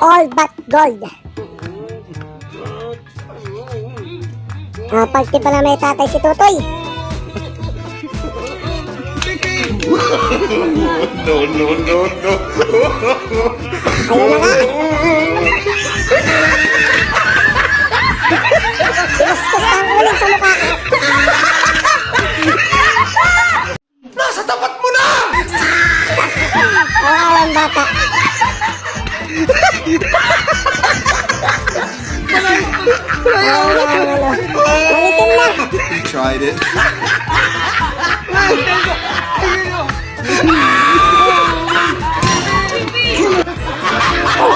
all but gold. Pagti pala may tatay si Tutoy. No. Ayun na nga. Pinustos ang uling sa mukha ko. Nasa tapat mo na! Kawawang bata. Nangitim na. He tried it.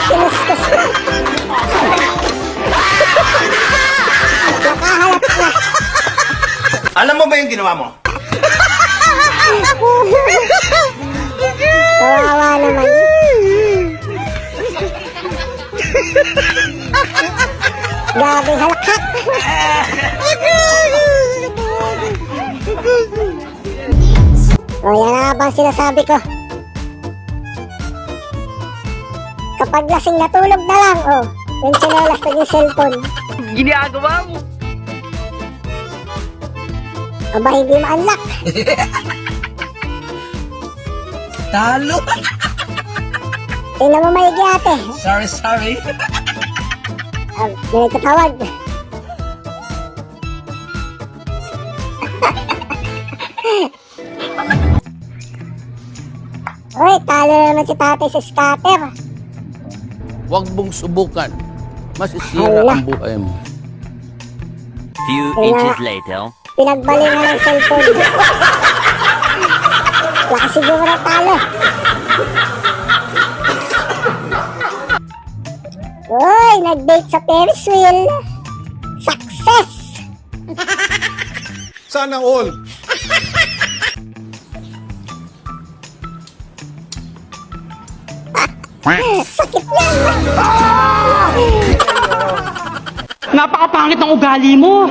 Pinustos na. Nakahalap na. Alam mo ba yung ginawa mo? Kawawa naman. Gabing halakhak. O yan na bang sinasabi ko. Kapag lasing natulog na lang, yung tsinelas na yung cellphone. Ginagawa mo. Aba, hindi ma-unlock. Talo. Tingnan mo maigi ate. Sorry. May nagtatawag. Uy, talo na naman si tatay sa scatter. Huwag mong subukan. Masisira Hala. ang buhay mo. Few Kaya- inches later. Pinagbalingan ng cellphone. Wala siguro ng talo. Uy, nag-date sa Ferris wheel. Success! Sana all. Sakit yan! Napakapangit ng ugali mo.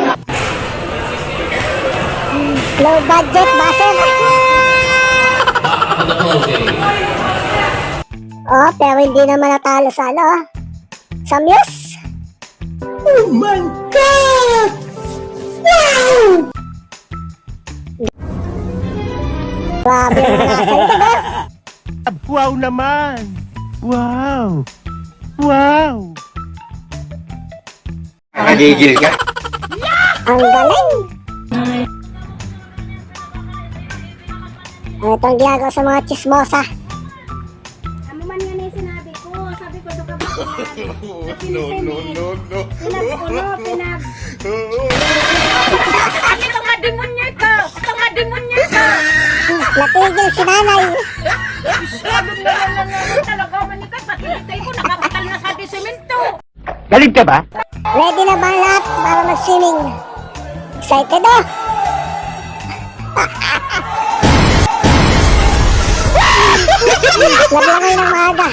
Low budget, baser. Pero hindi naman natalo sa sa Muse. Oh my God! Wow! Grabe yung nakasalita ba? Wow naman! Wow! Nakagigil ka? Ang galing! Itong ginagawa sa mga chismosa. Ano man yan yung sinabi ko? Sabi ko sa kapatid. No. Tanga demonyo ito! Natigil si nanay. Sabi mo lang talaga manikat. Pati itay ko nakakatal na sa disemento. Galing ka ba? Ready na ba ang lahat para mag-swimming? Excited Naglangay ng maaga.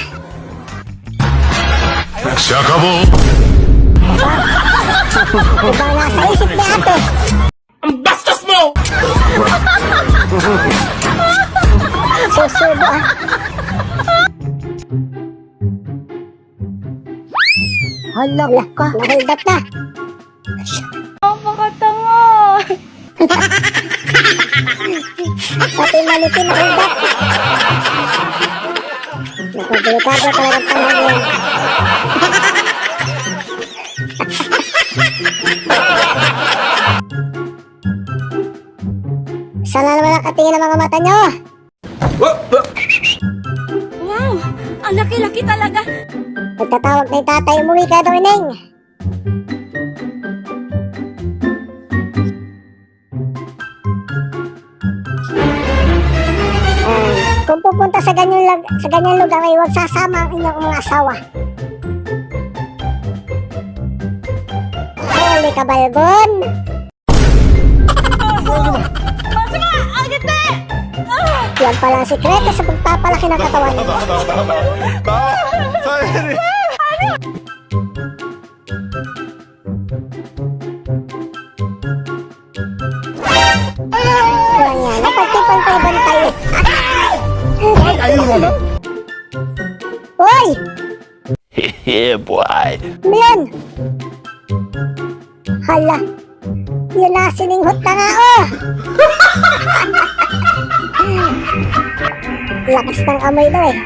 Ibang nasa isip ni ate. Ang bastos mo! Susubo Hala ka. Nahold up na. Napakatanga! Pati manitin na hold up. Delikado talagang panahon yan. Sana naman nakatingin ang mga mata nyo. Wow! Ang laki-laki talaga! Nagtatawag na yung tatay, umuwi ka daw, Ineng. Kung pupunta sa ganyang lugar ay huwag sasama ang inyong mga asawa. Holy kabalbon! Yan pala ang sikreto sa pagpapalaki ng katawan. Yan, napagtipan pa ibang tayo. Hoy! Yeah, boy. Ano yun? Hala. Yun na, sininghot na nga, oh. Lakas ng amoy daw, eh.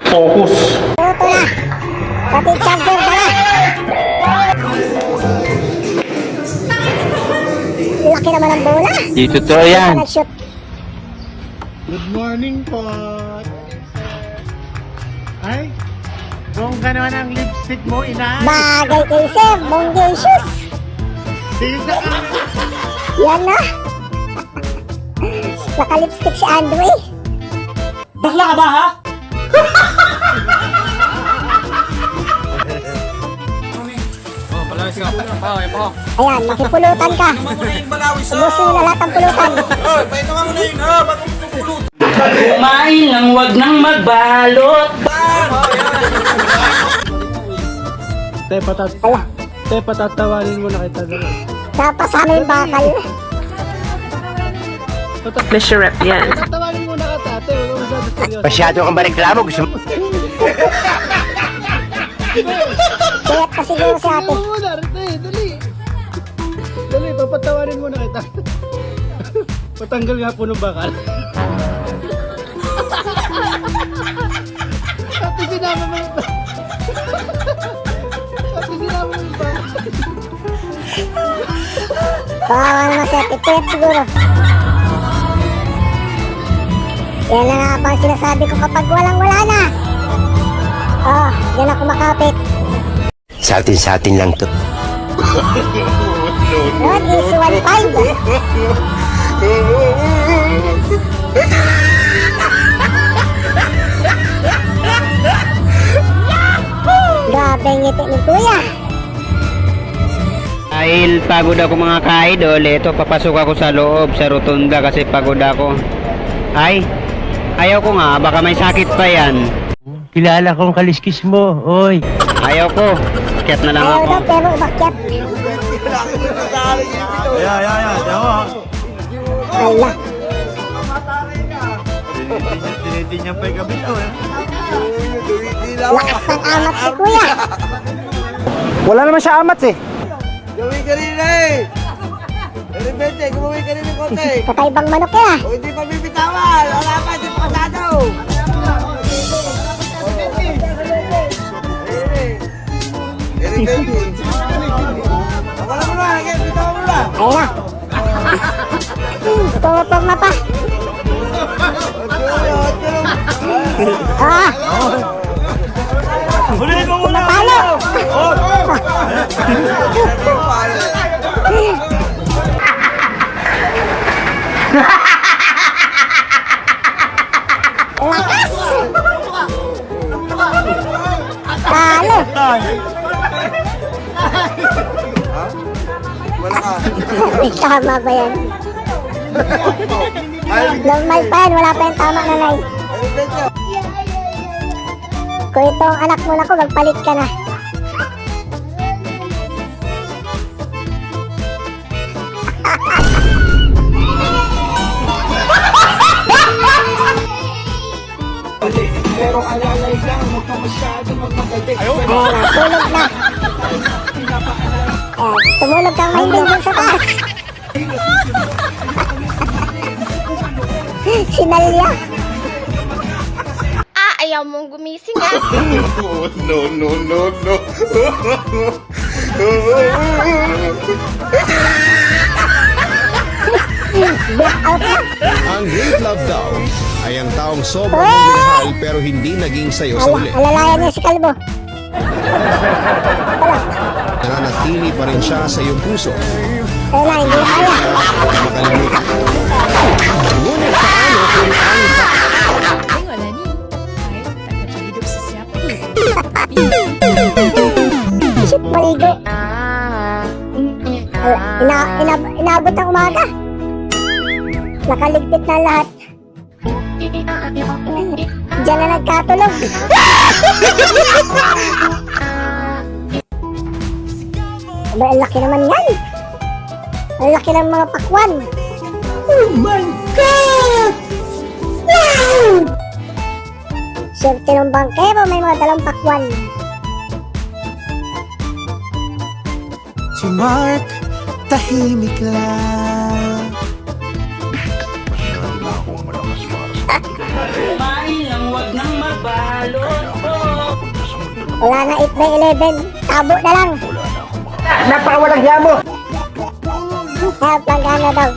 Focus. Ito na. Pati charger na na. Laki naman ang bola. Di totoo yan. Nag-shoot. Good morning po. Ay, kung gano'n ang lipstick mo, ina. Bagay kay Sir, bongacious. Tignan ka. Yan na. Naka-lipstick si Andre. Bakla ka ba, ha? Ayan, makipulutan ka. Ubusin mo na lahat ng pulutan. Kumain lang, wag nang magbalot. Ala, Patatawarin mo na kita. napasama yung bakal. Pleasure rep yan. Patatawarin mo na kita, ate. Masyado kang bariklamo. Gusto mo? Kaya pa siguro si ate. Dali, papatawarin mo na kita. Patanggal nga po ng bakal. Ate, sinama mo ito. Ate, sinama mo ito. Kawawa naman si ate. Pet siguro. Yan na nga pa ang sinasabi ko kapag walang-wala na. Oh, yan ako makapit. Sa atin lang to. Yun, is 1.5. Grabe ang ngiti ni Kuya. Dahil pagod ako mga ka-idol, ito papasok ako sa loob sa rotunda kasi pagod ako. Ay, ayaw ko nga, baka may sakit pa yan. Kilala kong kaliskis mo, oy. Ayaw ko, kiyat na lang Ayaw ako. daw pero umakyat. Ala. Tinitinyan pa yung kabitaw, eh. Lakas ng amat si Kuya. Wala naman siya amat, eh. Gawin ka rin na eh! Rebente, gumawin ka rin ng konti! Kakaibang manok yan ah. O hindi pa bibitawan! Wala pa, hindi pa kasado! Wala mo na, lagyan, bitawan mo na! Ayun na. Pumupog na pa. Ah! Napalo! Lakas! Talo! May tama ba yan? Normal pa yan, wala pa yung tama na nai. Kung ito ang anak mo na ko, magpalit ka na. Ayun na, tulog na. Tumulog kang mahimbing dun sa taas. Sinalya. Ayaw mong gumising ah. No. Blackout na. Ang great love daw ay ang taong sobrang minahal pero hindi naging sayo sa uli. Alalayan niya si Kalbo. Nananatili pa rin siya sa iyong puso. Wala, hindi kaya. Makalimutan. Ngunit paano kung ang Shit, maligo. Inabot ang umaga. Nakaligpit na lahat. Diyan na nagkatulog. Aba, ang laki naman yan. Ang laki ng mga pakwan. Oh my God! Swerte ng bangkero, may mga dalang pakwan. Si Mark, tahimik lang. Kumain lang, wag nang magbalot. Wala na 8 by 11. Tabo na lang. Napakawalang hiya mo! Kaya planggana daw.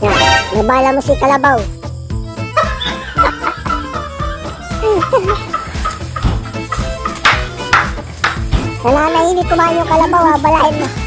Yan, nabala mo si Kalabaw. Nananahimik kumain yung Kalabaw, balahin mo.